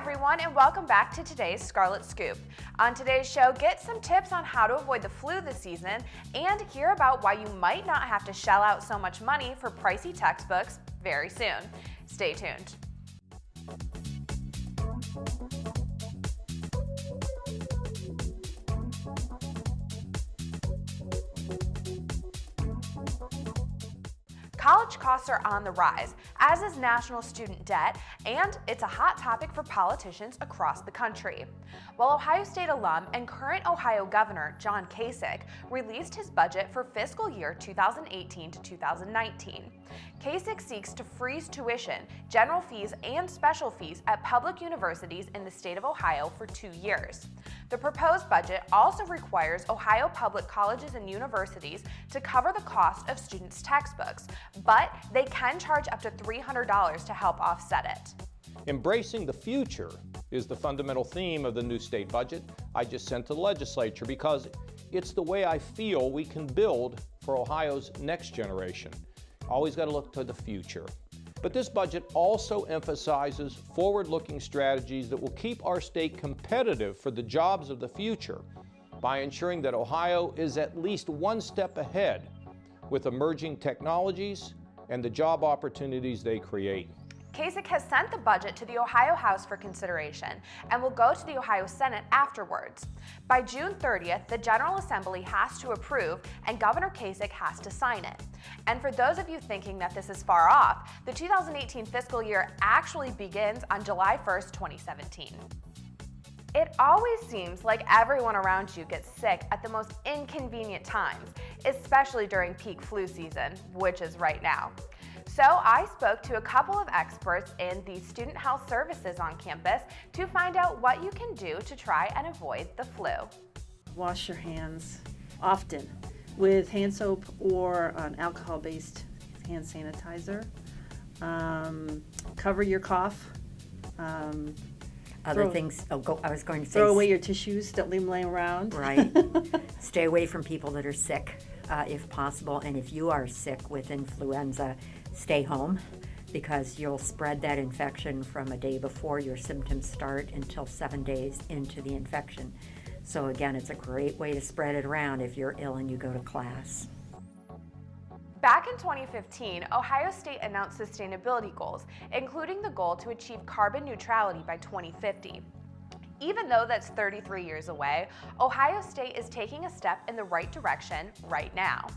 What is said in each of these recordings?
everyone, and welcome back to today's Scarlet Scoop. On today's show, get some tips on how to avoid the flu this season and hear about why you might not have to shell out so much money for pricey textbooks very soon. Stay tuned. College costs are on the rise, as is national student debt, and it's a hot topic for politicians across the country. Well, Ohio State alum and current Ohio Governor John Kasich released his budget for fiscal year 2018 to 2019. Kasich seeks to freeze tuition, general fees, and special fees at public universities in the state of Ohio for 2 years. The proposed budget also requires Ohio public colleges and universities to cover the cost of students' textbooks, but they can charge up to $300 to help offset it. Embracing the future is the fundamental theme of the new state budget I just sent to the legislature because it's the way I feel we can build for Ohio's next generation. Always got to look to the future. But this budget also emphasizes forward-looking strategies that will keep our state competitive for the jobs of the future by ensuring that Ohio is at least one step ahead with emerging technologies and the job opportunities they create. Kasich has sent the budget to the Ohio House for consideration and will go to the Ohio Senate afterwards. By June 30th, the General Assembly has to approve and Governor Kasich has to sign it. And for those of you thinking that this is far off, the 2018 fiscal year actually begins on July 1st, 2017. It always seems like everyone around you gets sick at the most inconvenient times, especially during peak flu season, which is right now. So I spoke to a couple of experts in the student health services on campus to find out what you can do to try and avoid the flu. Wash your hands often with hand soap or an alcohol-based hand sanitizer. Cover your cough. I was going to say, throw away your tissues, don't leave them laying around. Right. Stay away from people that are sick if possible. And if you are sick with influenza, stay home because you'll spread that infection from a day before your symptoms start until 7 days into the infection. So again, it's a great way to spread it around if you're ill and you go to class. Back in 2015, Ohio State announced sustainability goals, including the goal to achieve carbon neutrality by 2050. Even though that's 33 years away, Ohio State is taking a step in the right direction right now.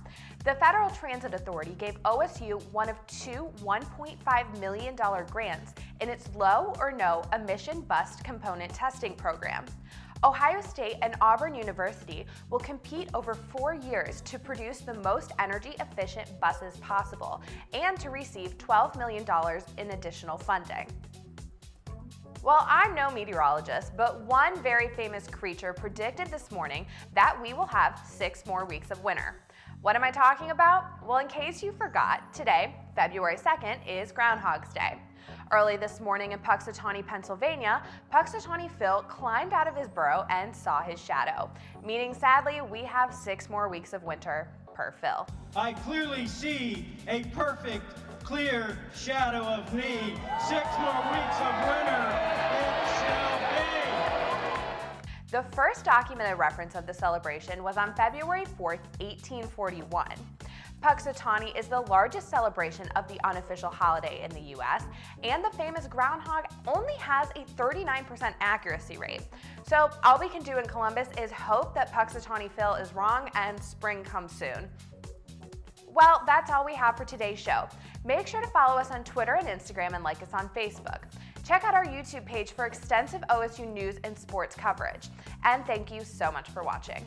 The Federal Transit Authority gave OSU one of two $1.5 million grants in its low or no emission bus component testing program. Ohio State and Auburn University will compete over 4 years to produce the most energy-efficient buses possible and to receive $12 million in additional funding. Well, I'm no meteorologist, but one very famous creature predicted this morning that we will have 6 more weeks of winter. What am I talking about? Well, in case you forgot, today, February 2nd, is Groundhog's Day. Early this morning in Punxsutawney, Pennsylvania, Punxsutawney Phil climbed out of his burrow and saw his shadow, meaning sadly we have 6 more weeks of winter per Phil. I clearly see a perfect, clear shadow of me. 6 more weeks of winter, it shall be. The first documented reference of the celebration was on February 4th, 1841. Punxsutawney is the largest celebration of the unofficial holiday in the U.S., and the famous Groundhog only has a 39% accuracy rate. So all we can do in Columbus is hope that Punxsutawney Phil is wrong and spring comes soon. Well, that's all we have for today's show. Make sure to follow us on Twitter and Instagram and like us on Facebook. Check out our YouTube page for extensive OSU news and sports coverage. And thank you so much for watching.